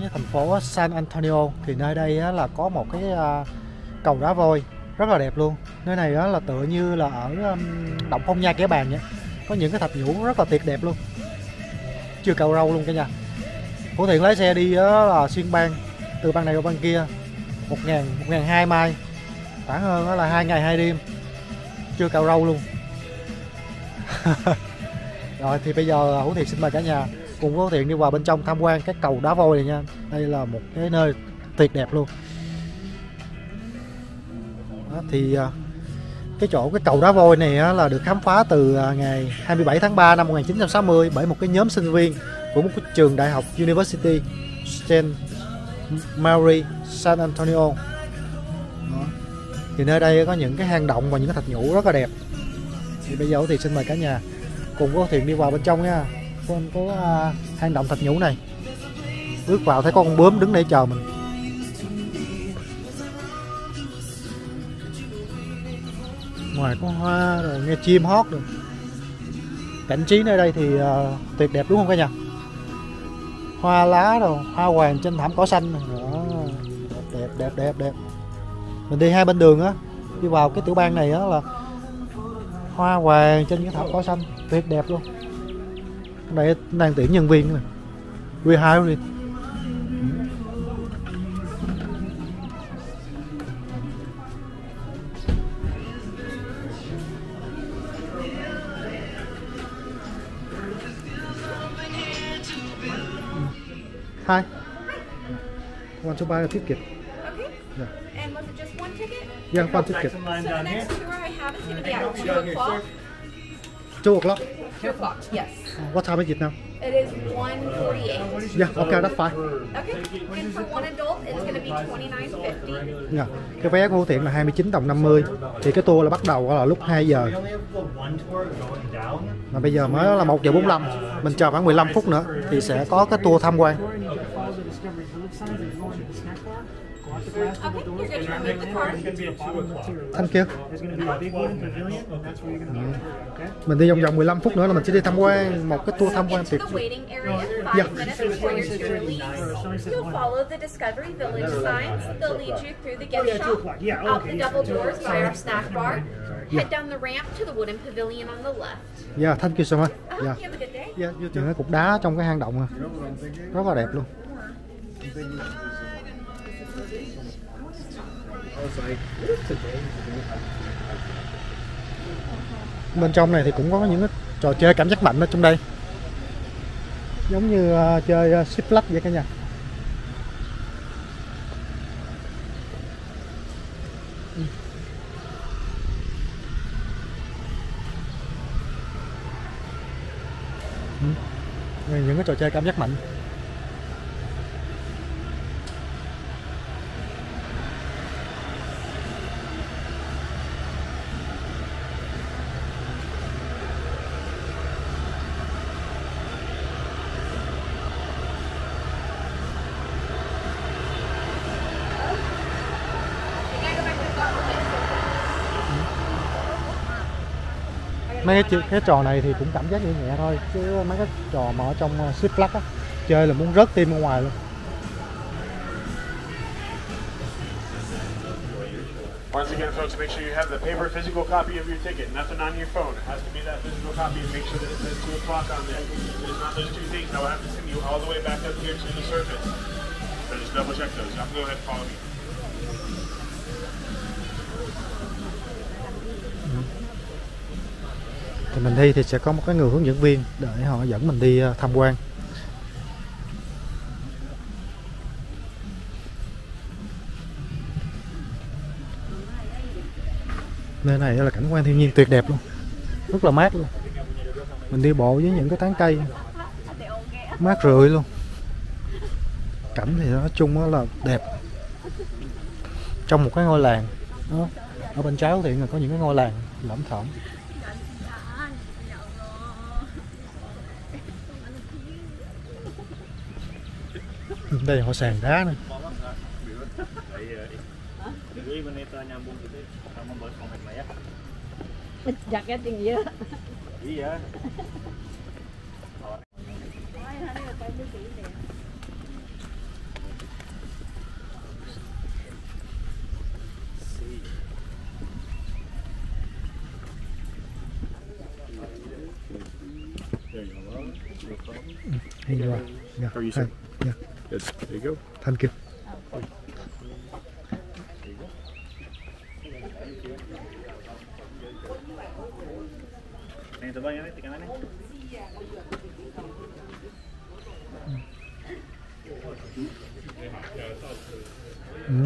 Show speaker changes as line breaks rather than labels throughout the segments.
với thành phố San Antonio. Thì nơi đây á, là có một cái cầu đá vôi rất là đẹp luôn. Nơi này á, là tựa như là ở Động Phong Nha Kẻ Bàng vậy. Có những cái thạch nhũ rất là tuyệt đẹp luôn. Chưa cạo râu luôn cả nhà. Hữu Thiện lái xe đi á, là xuyên bang, từ bang này qua bang kia, 1.200 mai, khoảng hơn đó là 2 ngày 2 đêm, chưa cạo râu luôn. Rồi thì bây giờ Hữu Thiện xin mời cả nhà cùng Hữu Thiện đi vào bên trong tham quan cái cầu đá vôi này nha. Đây là một cái nơi tuyệt đẹp luôn. Đó, thì cái cầu đá vôi này á, là được khám phá từ ngày 27 tháng 3 năm 1960 bởi một cái nhóm sinh viên của một cái trường đại học University St. Mary San Antonio. Đó. Thì nơi đây có những cái hang động và những cái thạch nhũ rất là đẹp. Thì bây giờ thì xin mời cả nhà cùng có Thiện đi vào bên trong nha. Con có hang động thạch nhũ này. Bước vào thấy có con bướm đứng để chờ mình. Ngoài có hoa rồi nghe chim hót rồi. Cảnh trí nơi đây thì tuyệt đẹp đúng không cả nhà? Hoa lá rồi, hoa hoàng trên thảm cỏ xanh. Đó. Đẹp. Mình đi hai bên đường á, đi vào cái tiểu bang này á là hoa hoàng trên cái thảm cỏ xanh, tuyệt đẹp luôn. Đây đang tuyển nhân viên nè. We hire. Hi. Want to buy a ticket?
Okay.
Yeah.
And was it just one ticket?
Yeah, one ticket.
So the next tour I have is going to be at 2 o'clock.
2 o'clock?
2 o'clock, yes.
What time is it now?
It is 1:48.
Yeah, okay, that's fine.
Okay. And for one adult, it's going to be $29.50.
Yeah. Cái vé của Hữu Thiện là 29 đồng 50. Thì cái tour là bắt đầu là lúc 2 giờ. Mà bây giờ mới là 1 giờ 45. Mình chờ khoảng 15 phút nữa thì sẽ có cái tour tham quan.
Okay, you're good to remove the card.
Thank you. Mình đi vòng vòng 15 phút nữa là mình sẽ đi tham quan một cái tour tham quan
Into
tuyệt.
the waiting area, 5 minutes before your tour leaves, you'll follow the Discovery Village signs. They'll lead you through the gift shop, out the double doors by our snack bar, head down the ramp to the wooden pavilion on the left.
Yeah, thank you so much. Yeah.
You have a good day.
Yeah, những cái cục đá trong cái hang động à. Rất là đẹp luôn. Bên trong này thì cũng có những cái trò chơi cảm giác mạnh ở trong đây, giống như chơi ship lách vậy cả nhà. Những cái trò chơi cảm giác mạnh. Mấy cái trò này thì cũng cảm giác nhẹ nhẹ thôi, chứ mấy cái trò mà ở trong Swift Flag á, chơi là muốn rớt tim ra ngoài luôn.
Once again, folks, make sure you have the paper physical copy of your ticket. Nothing on your phone. It has to be that physical copy, and make sure that it says 2 o'clock on there. If it's not those two things, I will have to send you all the way back up here to the surface. So just double check those. Y'all can go ahead and follow me.
Thì mình đi thì sẽ có một cái người hướng dẫn viên để họ dẫn mình đi tham quan. Nơi này là cảnh quan thiên nhiên tuyệt đẹp luôn, rất là mát luôn. Mình đi bộ với những cái tán cây mát rượi luôn. Cảnh thì nói chung là đẹp. Trong một cái ngôi làng đó, ở bên trái thì có những cái ngôi làng lởm thởm. Đây họ sàn đá nè. Here you are. Yeah.
How are you,
Hi.
sir?
Yeah.
Good. There you go.
Thank you.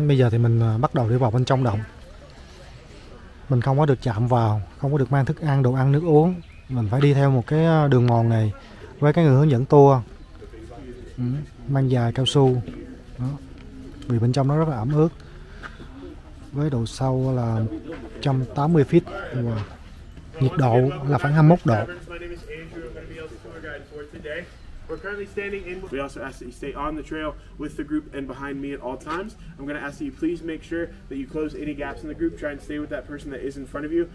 Bây giờ thì mình bắt đầu đi vào bên trong động. Mình không có được chạm vào, không có được mang thức ăn, đồ ăn, nước uống. Mình phải đi theo một cái đường mòn này với cái người hướng dẫn tour. Mang giày cao su. Đó. Vì bên trong nó rất là ẩm ướt. Với độ sâu là 180 feet. Wow. Nhiệt độ là khoảng 21 độ.
We're currently standing in. We also ask that you stay on the trail with the group and behind me at all times. I'm going to ask that you please make sure that you close any gaps in the group. Try and stay with that person that is in front of you.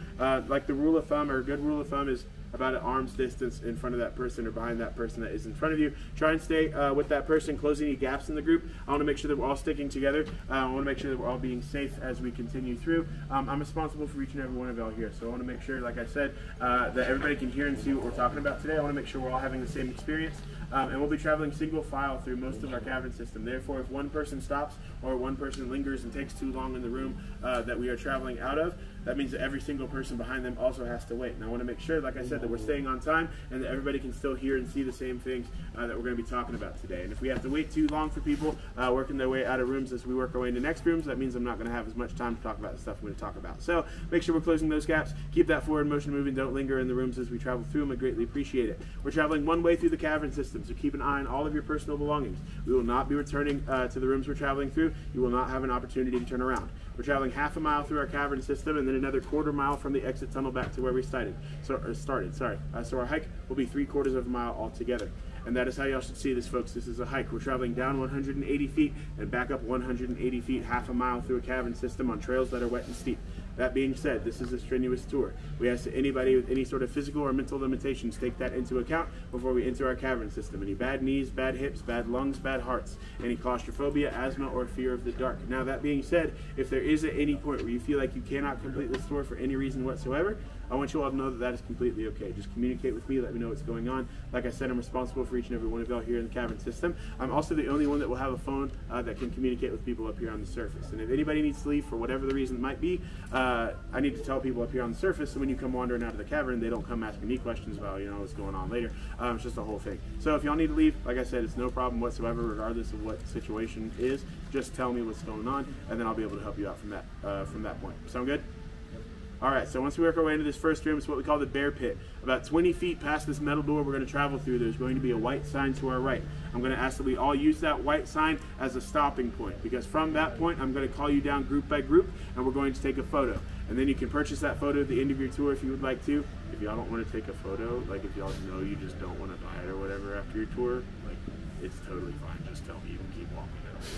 Like the rule of thumb, or a good rule of thumb, is about an arm's distance in front of that person or behind that person that is in front of you. Try and stay with that person, close any gaps in the group. I want to make sure that we're all sticking together. I want to make sure that we're all being safe as we continue through. I'm responsible for each and every one of y'all here, so I want to make sure, like I said, that everybody can hear and see what we're talking about today. I want to make sure we're all having the same experience. And we'll be traveling single file through most of our cavern system. Therefore, if one person stops or one person lingers and takes too long in the room that we are traveling out of, that means that every single person behind them also has to wait. And I want to make sure, like I said, that we're staying on time and that everybody can still hear and see the same things that we're going to be talking about today. And if we have to wait too long for people working their way out of rooms as we work our way into next rooms, that means I'm not going to have as much time to talk about the stuff I'm going to talk about. So make sure we're closing those gaps. Keep that forward motion moving. Don't linger in the rooms as we travel through them. I greatly appreciate it. We're traveling one way through the cavern system, so keep an eye on all of your personal belongings. We will not be returning to the rooms we're traveling through. You will not have an opportunity to turn around. We're traveling half a mile through our cavern system and then another quarter mile from the exit tunnel back to where we started. So our hike will be 3/4 of a mile altogether. And that is how y'all should see this, folks. This is a hike. We're traveling down 180 feet and back up 180 feet, half a mile through a cavern system on trails that are wet and steep. That being said, this is a strenuous tour. We ask that anybody with any sort of physical or mental limitations take that into account before we enter our cavern system. Any bad knees, bad hips, bad lungs, bad hearts, any claustrophobia, asthma, or fear of the dark. Now, that being said, if there is at any point where you feel like you cannot complete this tour for any reason whatsoever, I want you all to know that that is completely okay. Just communicate with me, let me know what's going on. Like I said, I'm responsible for each and every one of y'all here in the cavern system. I'm also the only one that will have a phone that can communicate with people up here on the surface. And if anybody needs to leave for whatever the reason it might be, I need to tell people up here on the surface, so when you come wandering out of the cavern, they don't come asking me questions about, what's going on later. It's just a whole thing. So if y'all need to leave, like I said, it's no problem whatsoever, regardless of what the situation is. Just tell me what's going on, and then I'll be able to help you out from that point. Sound good? All right, so once we work our way into this first room, it's what we call the bear pit. About 20 feet past this metal door we're going to travel through, there's going to be a white sign to our right. I'm going to ask that we all use that white sign as a stopping point, because from that point, I'm going to call you down group by group, and we're going to take a photo. And then you can purchase that photo at the end of your tour if you would like to. If y'all don't want to take a photo, like if y'all know you just don't want to buy it or whatever after your tour, like it's totally fine. Just tell me, you can keep walking.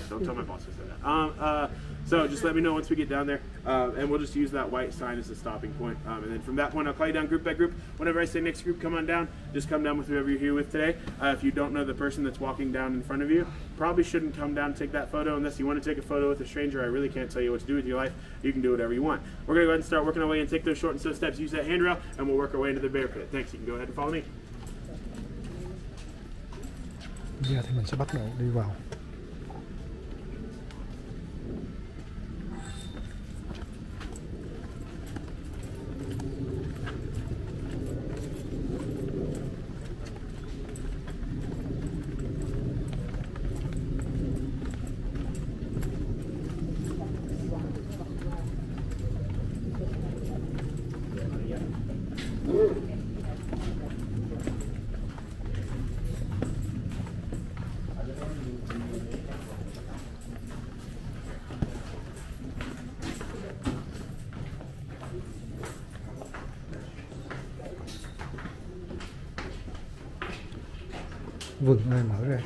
Don't tell my boss I said that. So just let me know once we get down there, and we'll just use that white sign as a stopping point. And then from that point, I'll call you down group by group. Whenever I say next group, come on down. Just come down with whoever you're here with today. If you don't know the person that's walking down in front of you, probably shouldn't come down and take that photo unless you want to take a photo with a stranger. I really can't tell you what to do with your life. You can do whatever you want. We're going to go ahead and start working our way and take those short and slow steps. Use that handrail, and we'll work our way into the bear pit. Thanks. You can go ahead and follow me.
Giờ thì mình sẽ bắt đầu đi vào. Vườn nơi mở ra.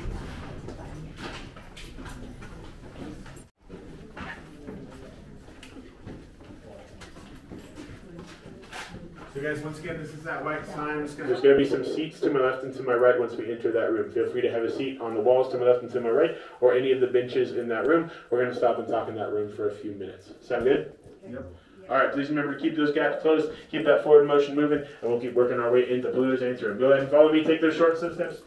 So guys, once again, this is that white sign. There's going to be some seats to my left and to my right once we enter that room. Feel free to have a seat on the walls to my left and to my right, or any of the benches in that room. We're going to stop and talk in that room for a few minutes. Sound good? Yep. All right, please remember to keep those gaps closed, keep that forward motion moving, and we'll keep working our way into blues and through. Go ahead and follow me, take those short slip steps.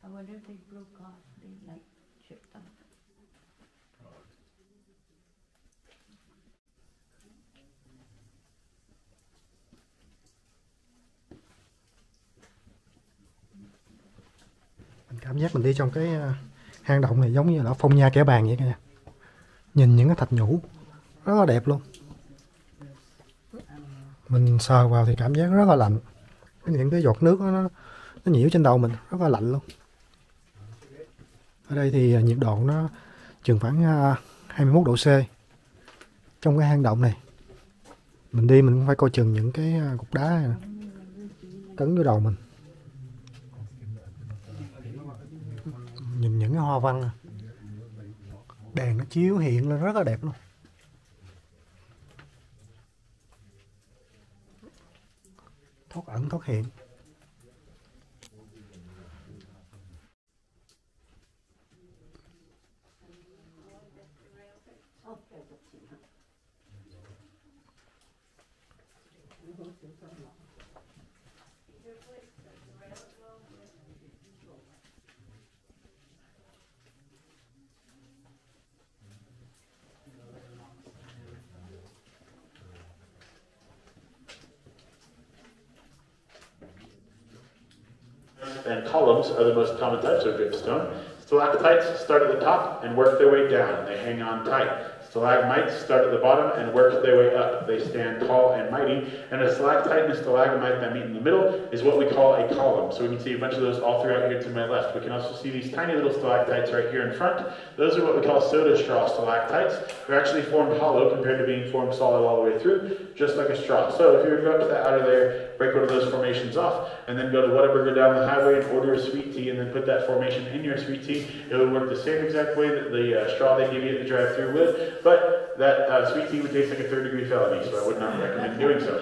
I wonder if they broke off, they like chipped off.
Mình cảm giác mình đi trong cái hang động này giống như là phong nha kẻ bàng vậy nha. Nhìn những cái thạch nhũ rất là đẹp luôn. Mình sờ vào thì cảm giác rất là lạnh. Những cái giọt nước nó nhiễu trên đầu mình rất là lạnh luôn. Ở đây thì nhiệt độ nó chừng khoảng 21 độ C. Trong cái hang động này mình đi mình cũng phải coi chừng những cái cục đá này nè, cấn vô đầu mình. Nhìn những cái hoa văn nè, đèn nó chiếu hiện lên rất là đẹp luôn. Thoát ẩn thoát hiện.
And columns are the most common types of dripstone. Stalactites start at the top and work their way down. They hang on tight. Stalagmites start at the bottom and work their way up. They stand tall and mighty. And a stalactite and a stalagmite that meet in the middle is what we call a column. So we can see a bunch of those all throughout here to my left. We can also see these tiny little stalactites right here in front. Those are what we call soda straw stalactites. They're actually formed hollow compared to being formed solid all the way through, just like a straw. So if you were to go up to that outer layer, break one of those formations off, and then go to Whataburger down the highway and order a sweet tea, and then put that formation in your sweet tea, it would work the same exact way that the straw they give you at the drive-thru would, but that sweet tea would taste like a third-degree felony, so I would not recommend doing so.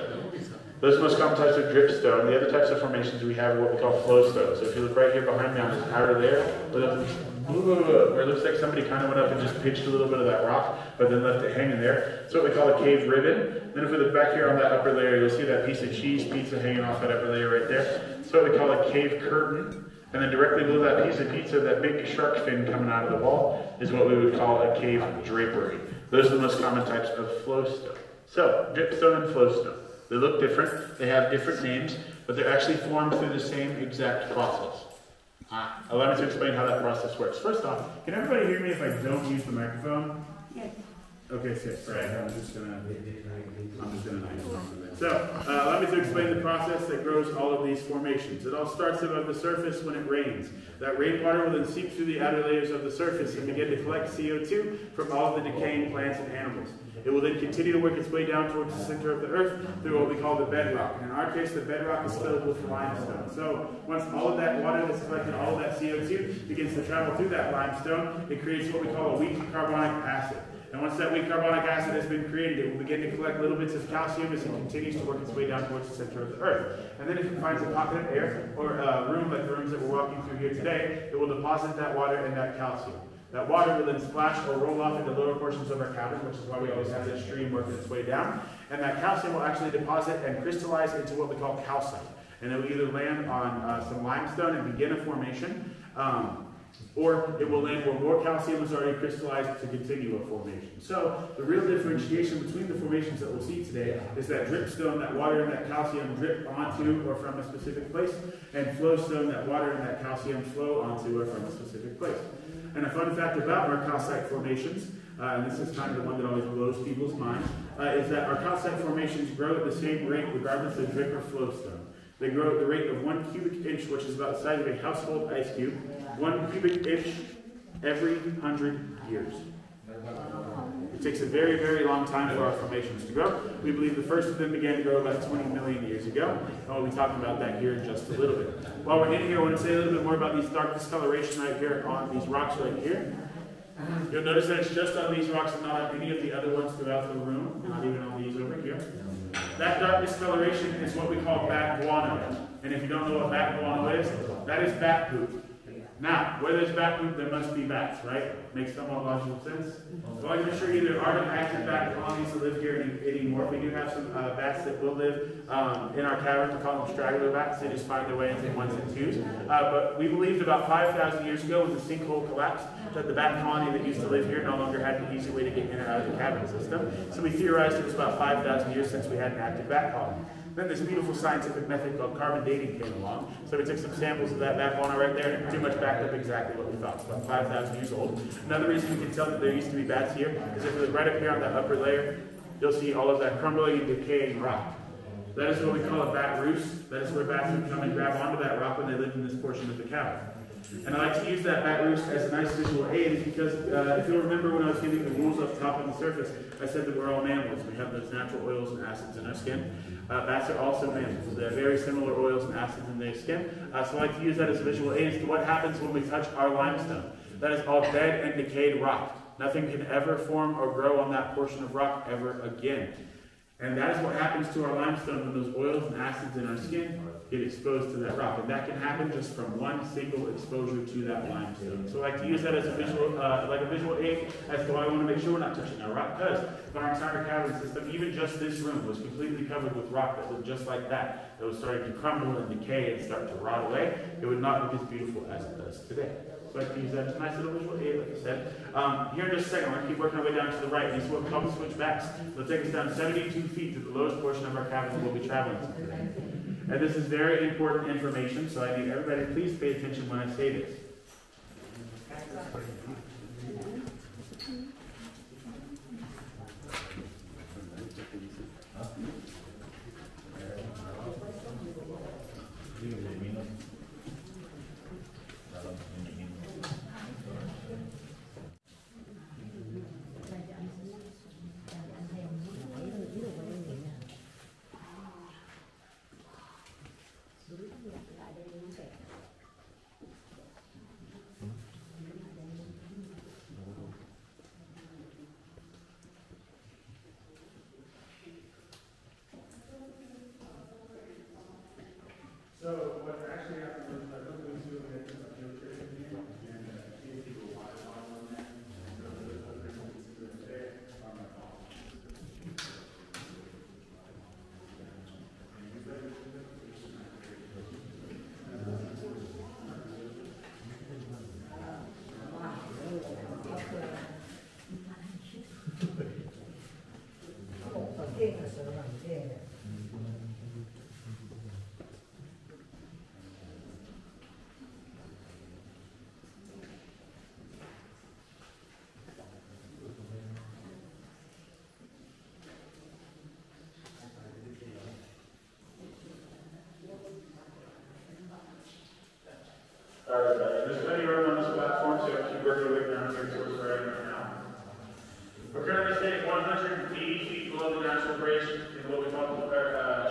Those are the most common types of dripstone. The other types of formations we have are what we call flowstone. So if you look right here behind me on this outer layer, where it looks like somebody kind of went up and just pitched a little bit of that rock, but then left it hanging there. That's what we call a cave ribbon. Then if we look back here on that upper layer, you'll see that piece of cheese pizza hanging off that upper layer right there. That's what we call a cave curtain. And then directly below that piece of pizza, that big shark fin coming out of the wall, is what we would call a cave drapery. Those are the most common types of flowstone. So, dripstone and flowstone. They look different, they have different names, but they're actually formed through the same exact process. Allow me to explain how that process works. First off, can everybody hear me if I don't use the microphone?
Yes.
Okay, sis. Right. I'm just gonna So, allow me to explain the process that grows all of these formations. It all starts above the surface when it rains. That rainwater will then seep through the outer layers of the surface and begin to collect CO2 from all of the decaying plants and animals. It will then continue to work its way down towards the center of the earth through what we call the bedrock. In our case, the bedrock is filled with limestone. So once all of that water that's collected, all of that CO2 begins to travel through that limestone, it creates what we call a weak carbonic acid. And once that weak carbonic acid has been created, it will begin to collect little bits of calcium as it continues to work its way down towards the center of the earth. And then if it finds a pocket of air or a room like the rooms that we're walking through here today, it will deposit that water and that calcium. That water will then splash or roll off into lower portions of our cavern, which is why we always have this stream working its way down. And that calcium will actually deposit and crystallize into what we call calcite.
And it will either land on some limestone and begin a formation, or it will land where more calcium is already crystallized to continue a formation. So the real differentiation between the formations that we'll see today is that dripstone, that water and that calcium drip onto or from a specific place, and flowstone, that water and that calcium flow onto or from a specific place. And a fun fact about our calcite formations, and this is kind of the one that always blows people's minds, is that our calcite formations grow at the same rate regardless of drip or flowstone. They grow at the rate of 1 cubic inch, which is about the size of a household ice cube, 1 cubic inch every 100 years. It takes a very, very long time for our formations to grow. We believe the first of them began to grow about 20 million years ago, and we'll be talking about that here in just a little bit. While we're in here, I want to say a little bit more about these dark discoloration right here on these rocks right here. You'll notice that it's just on these rocks and not on any of the other ones throughout the room, not even on these over here. That dark discoloration is what we call bat guano. And if you don't know what bat guano is, that is bat poop. Now, where there's bat poop, there must be bats, right? Makes somewhat logical sense. Well, I can assure you there aren't active bat colonies that live here anymore. We do have some bats that will live in our caverns. We call them straggler bats. They just find their way into ones and twos. But we believed about 5,000 years ago when the sinkhole collapsed that the bat colony that used to live here no longer had an easy way to get in or out of the cavern system. So we theorized it was about 5,000 years since we had an active bat colony. Then this beautiful scientific method called carbon dating came along. So we took some samples of that bat guano right there and it pretty much backed up exactly what we thought. It's about 5,000 years old. Another reason we can tell that there used to be bats here is if we look right up here on that upper layer, you'll see all of that crumbling and decaying rock. That is what we call a bat roost. That is where bats would come and grab onto that rock when they lived in this portion of the cavern. And I like to use that bat roost as a nice visual aid because if you'll remember when I was giving the rules up top on the surface, I said that we're all mammals. We have those natural oils and acids in our skin. Bats are also mammals. They have very similar oils and acids in their skin. So I like to use that as a visual aid as to what happens when we touch our limestone. That is all dead and decayed rock. Nothing can ever form or grow on that portion of rock ever again. And that is what happens to our limestone when those oils and acids in our skin get exposed to that rock. And that can happen just from one single exposure to that limestone. So I like to use that as a visual, like a visual aid as to why I want to make sure we're not touching our rock. Because our entire cavern system, even just this room, was completely covered with rock that looked just like that. That was starting to crumble and decay and start to rot away. It would not look as beautiful as it does today. So I like to use that as a nice little visual aid, like I said. Here in just a second, we're going to keep working our way down to the right. These are what we call the switchbacks. They'll take us down 72 feet to the lowest portion of our cavern we'll be traveling to today. And this is very important information, so I need everybody to please pay attention when I say this. So what actually happened was I looked into it and see if people wanted on that. So today on my phone. There's plenty of room on this platform, so keep working your way down here towards where I am right now. We're currently staying 180 feet below the natural grade in what we call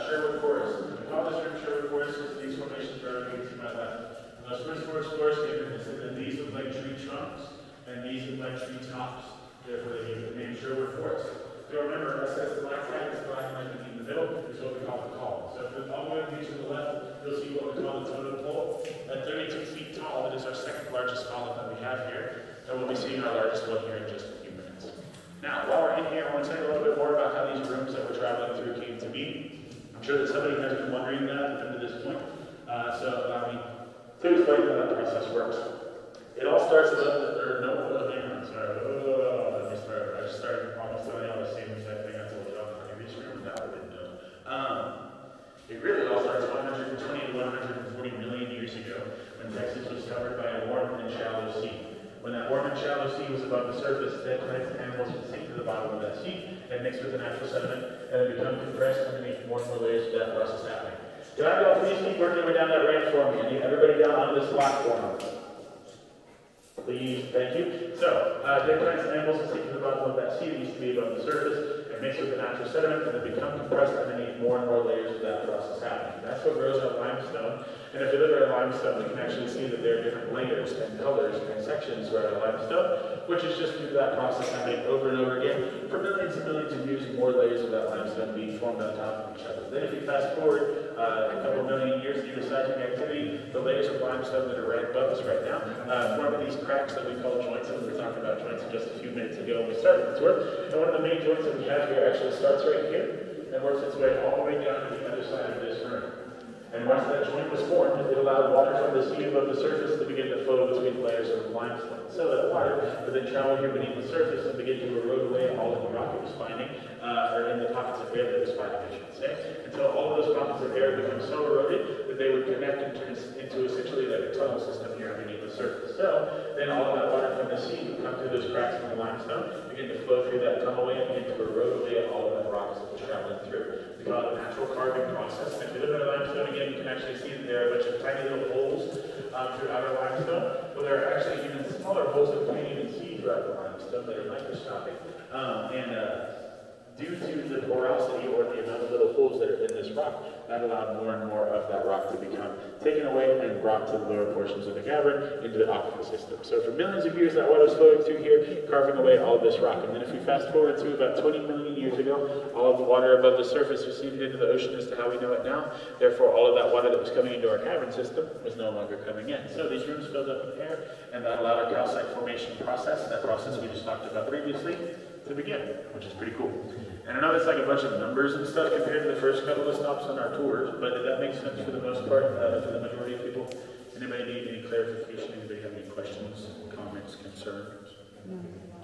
Sherwood Forest. We call this room Sherwood Forest because these formations are going to my left. Those first forest floors gave it that these look like tree trunks and these look like tree tops. Therefore, they gave it the name Sherwood Forest. So remember, I said the black line is black line in the middle is what we call the call. So if you all the way to the left, you'll see what we call the totem pole. At 32 feet tall, that is our second largest column that we have here. And we'll be seeing our largest one here in just a few minutes. Now, while we're in here, I want to tell you a little bit more about how these rooms that we're traveling through came to be. I'm sure that somebody has been wondering that up to this point. So allow me to explain how that process works. It all starts with, hang on, sorry. Let me start. I just started almost telling you all the same exact thing I told you on the previous room, but now I didn't know. It really all starts 120 to 140 million years ago when Texas was covered by a warm and shallow sea. When that warm and shallow sea was above the surface, dead plants and animals would sink to the bottom of that sea and mix with the natural sediment and then become compressed underneath more and more layers of that process happening. Can I go please keep working your way down that ramp for me? I need everybody down on this block for me. Please, thank you. So, dead plants and animals would sink to the bottom of that sea that used to be above the surface and mix with the natural sediment and then become compressed underneath more and more layers of that process happening. That's what grows on limestone. And if you look at our limestone, we can actually see that there are different layers and colors and sections throughout our limestone, which is just due to that process happening over and over again for millions and millions of years, and more layers of that limestone being formed on top of each other. Then if you fast forward a couple million years due to seismic activity, the layers of limestone that are right above us right now form these cracks that we call joints, and we were talking about joints just a few minutes ago when we started this work. And one of the main joints that we have here actually starts right here and works its way all the way down to the other side of this room. And once that joint was formed, it allowed water from the sea above the surface to begin to flow between layers of limestone. So that water would then travel here beneath the surface and begin to erode away all of the rock it was finding, or in the pockets of air that it was finding, I should say, until all of those pockets of air become so eroded that they would connect and turn into essentially like a tunnel system here underneath the surface. So then all of that water from the sea would come through those cracks in the limestone, begin to flow through that tunnel way and begin to erode away all of that rock that was traveling through. We call it a natural carving process. And if you look at our limestone again, you can actually see that there are a bunch of tiny little holes throughout our limestone. But there are actually even smaller holes that we can't even see throughout the limestone that are microscopic. Due to the porosity or the amount of little holes that are in this rock, that allowed more and more of that rock to become taken away and brought to the lower portions of the cavern into the aquifer system. So for millions of years, that water was flowing through here, carving away all of this rock. And then if we fast forward to about 20 million years ago, all of the water above the surface receded into the ocean as to how we know it now. Therefore, all of that water that was coming into our cavern system was no longer coming in. So these rooms filled up with air, and that allowed our calcite formation process, that process we just talked about previously, to begin, which is pretty cool. And I know that's like a bunch of numbers and stuff compared to the first couple of stops on our tours, but did that make sense for the most part, for the majority of people? Anybody need any clarification? Anybody have any questions, comments, concerns?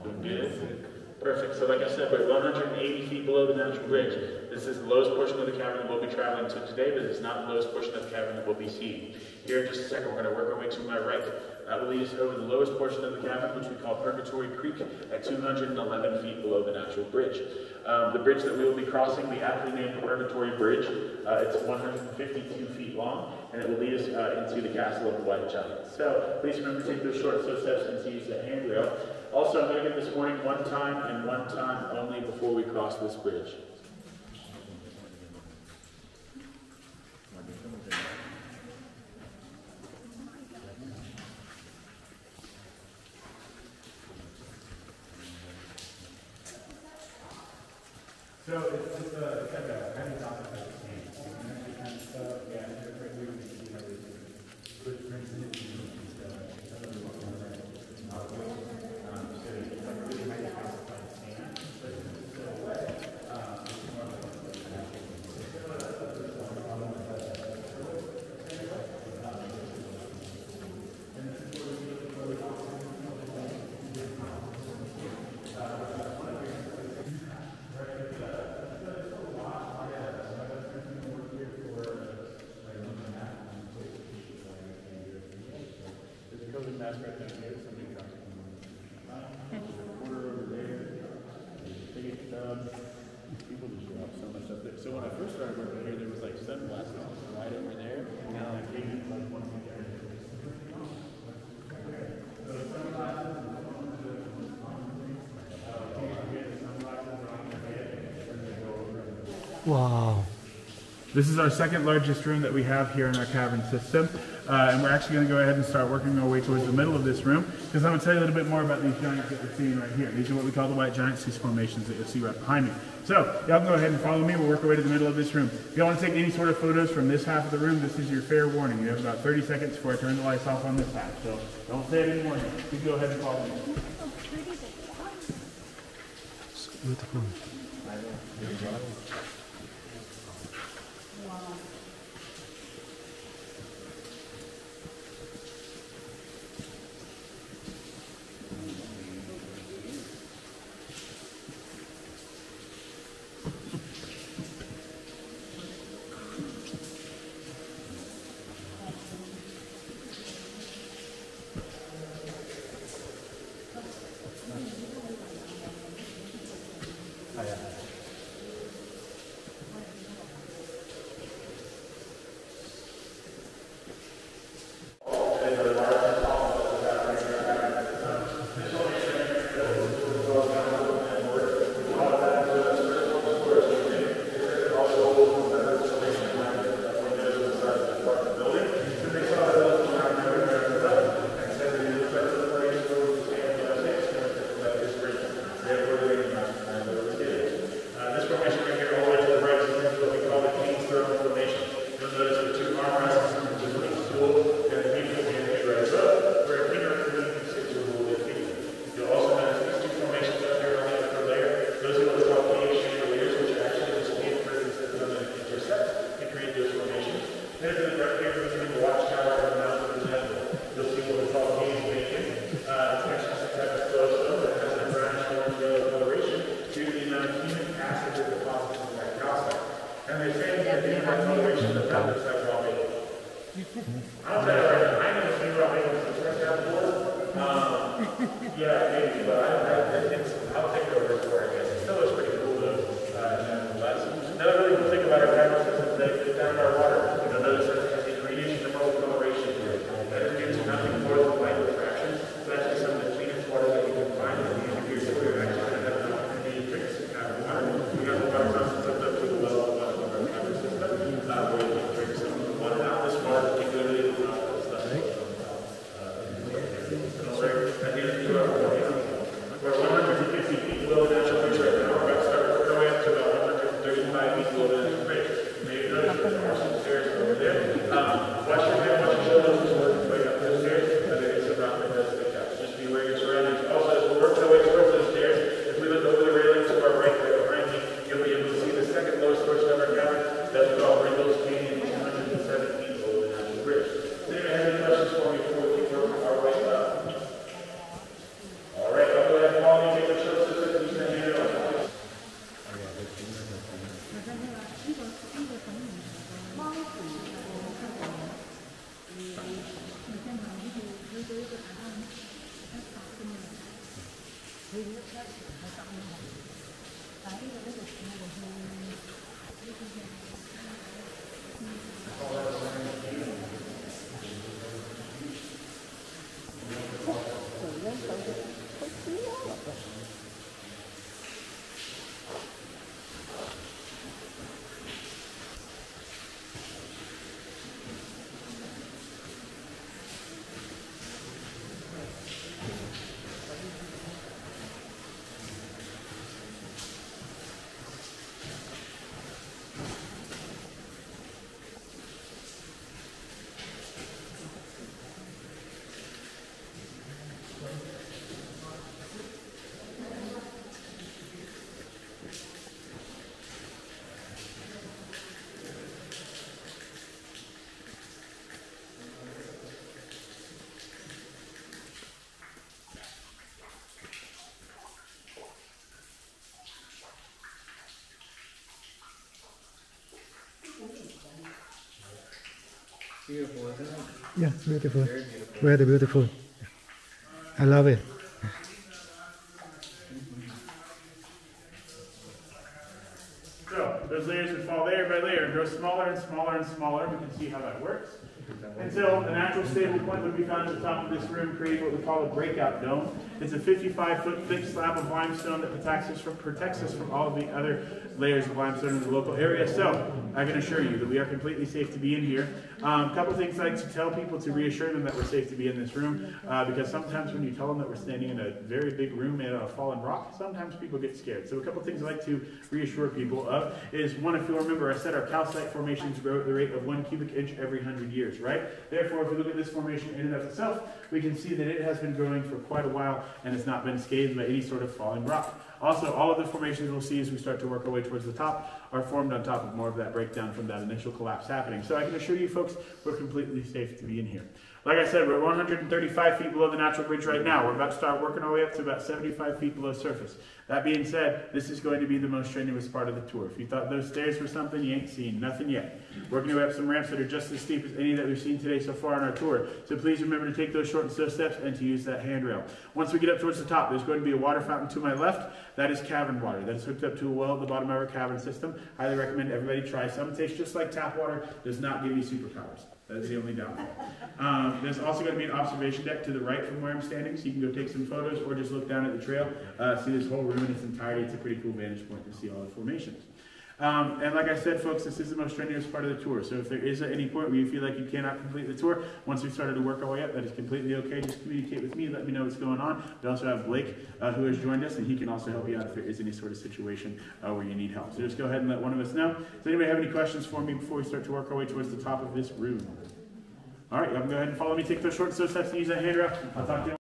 Doing good? Perfect. So like I said, we're 180 feet below the natural bridge. This is the lowest portion of the cavern that we'll be traveling to today, but it's not the lowest portion of the cavern that we'll be seeing. Here in just a second, we're going to work our way to my right. That will lead us over the lowest portion of the cavern, which we call Purgatory Creek, at 211 feet below the natural bridge. The bridge that we will be crossing, we aptly named Purgatory Bridge. It's 152 feet long, and it will lead us into the castle of the White Giant. So please remember to take those short steps and to use the handrail. Also, I'm going to give this warning one time and one time only before we cross this bridge. So it's just like a heavy topic like the same. Kind of stuff, yeah, different movies, you know, footprints in it, and stuff. So you really might have to find sand, but it's still wet. So when I first started working here, there was like sunglasses right over there, and now I came in like one week after. So sunglasses and
Wow.
This is our second largest room that we have here in our cavern system. And we're actually going to go ahead and start working our way towards the middle of this room, because I'm going to tell you a little bit more about these giants that we're seeing right here. These are what we call the White Giants, these formations that you'll see right behind me. So, y'all can go ahead and follow me. We'll work our way to the middle of this room. If you want to take any sort of photos from this half of the room, this is your fair warning. You have about 30 seconds before I turn the lights off on this half. So, don't say it anymore. You go ahead and follow me.
Beautiful.
Beautiful, isn't it?
Yeah, beautiful.
Very beautiful.
Very beautiful. I love it.
So those layers would fall layer by layer and grow smaller and smaller and smaller. We can see how that works. Until a natural stable point would be found at the top of this room, creating what we call a breakout dome. It's a 55-foot thick slab of limestone that protects us from all of the other layers of limestone in the local area. So I can assure you that we are completely safe to be in here. A couple things I like to tell people to reassure them that we're safe to be in this room, because sometimes when you tell them that we're standing in a very big room made out of fallen rock, sometimes people get scared. So a couple things I like to reassure people of is, one, if you'll remember, I said our calcite formations grow at the rate of 1 cubic inch every 100 years. years, right? Therefore, if we look at this formation in and of itself, we can see that it has been growing for quite a while and it's not been scathed by any sort of falling rock. Also, all of the formations we'll see as we start to work our way towards the top are formed on top of more of that breakdown from that initial collapse happening. So I can assure you folks, we're completely safe to be in here. Like I said, we're 135 feet below the natural bridge right now. We're about to start working our way up to about 75 feet below surface. That being said, this is going to be the most strenuous part of the tour. If you thought those stairs were something, you ain't seen nothing yet. We're going to have some ramps that are just as steep as any that we've seen today so far on our tour. So please remember to take those short and slow steps and to use that handrail. Once we get up towards the top, there's going to be a water fountain to my left. That is cavern water. That is hooked up to a well at the bottom of our cavern system. Highly recommend everybody try some. It tastes just like tap water. Does not give you superpowers. That is the only downfall. There's also going to be an observation deck to the right from where I'm standing, so you can go take some photos or just look down at the trail, see this whole room in its entirety. It's a pretty cool vantage point to see all the formations. And like I said, folks, this is the most strenuous part of the tour. So if there is at any point where you feel like you cannot complete the tour, once we've started to work our way up, that is completely okay. Just communicate with me, let me know what's going on. We also have Blake, who has joined us, and he can also help you out if there is any sort of situation where you need help. So just go ahead and let one of us know. Does anybody have any questions for me before we start to work our way towards the top of this room? All right, y'all can go ahead and follow me. Take those short and slow steps and use that handrail. I'll talk to you.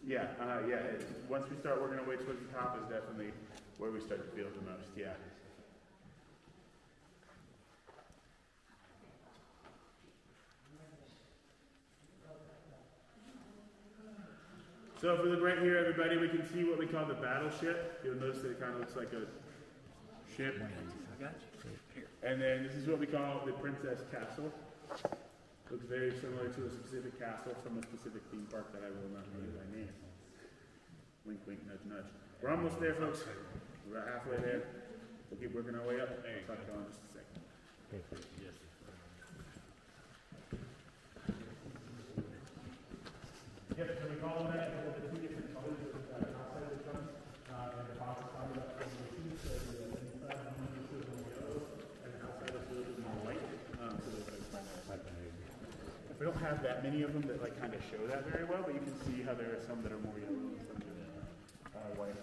Yeah. Once we start working our way towards the top is definitely where we start to feel it the most, yeah. So if we look right here, everybody, we can see what we call the battleship. You'll notice that it kind of looks like a ship. And then this is what we call the Princess Castle. Looks very similar to a specific castle from a specific theme park that I will not name by name. Wink, wink, nudge, nudge. We're almost there, folks. We're about halfway there. We'll keep working our way up. I'll talk to you in just a second. Yes. Yep, so we call them that. The two different colors outside of the front and the box is probably about 22, so the inside one is more yellow and the outside is a little bit more white. We don't have that many of them that like kind of show that very well, but you can see how there are some that are more yellow and some that are white.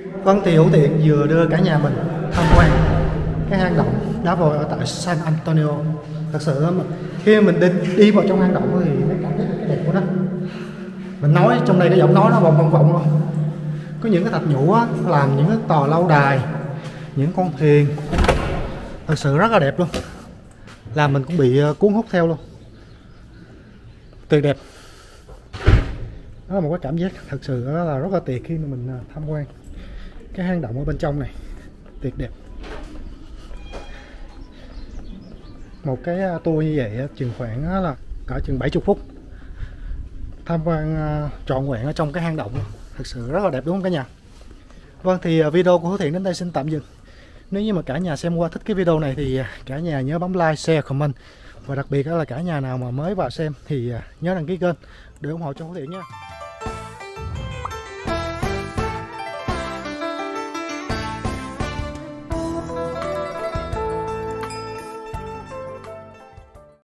Yeah.
Vâng, thì Hữu Thiện vừa đưa cả nhà mình tham quan cái hang động đá vôi ở tại San Antonio. Thật sự khi mình đi vào trong hang động thì mới cảm thấy cái đẹp của nó. Mình nói trong đây cái giọng nói nó vòng vòng luôn. Có những cái thạch nhũ á, làm những cái tòa lâu đài, những con thuyền, thật sự rất là đẹp luôn. Làm mình cũng bị cuốn hút theo luôn. tuyệt đẹp. Đó là một cái cảm giác thật sự đó là rất là tuyệt khi mà mình tham quan cái hang động ở bên trong này, tuyệt đẹp. Một cái tour như vậy chừng khoảng là cỡ chừng 70 phút tham quan trọn vẹn ở trong cái hang động, thật sự rất là đẹp đúng không cả nhà? Vâng, thì video của Hữu Thiện đến đây xin tạm dừng. Nếu như mà cả nhà xem qua thích cái video này thì cả nhà nhớ bấm like, share, comment, và đặc biệt là cả nhà nào mà mới vào xem thì nhớ đăng ký kênh để ủng hộ cho Hữu Thiện nha.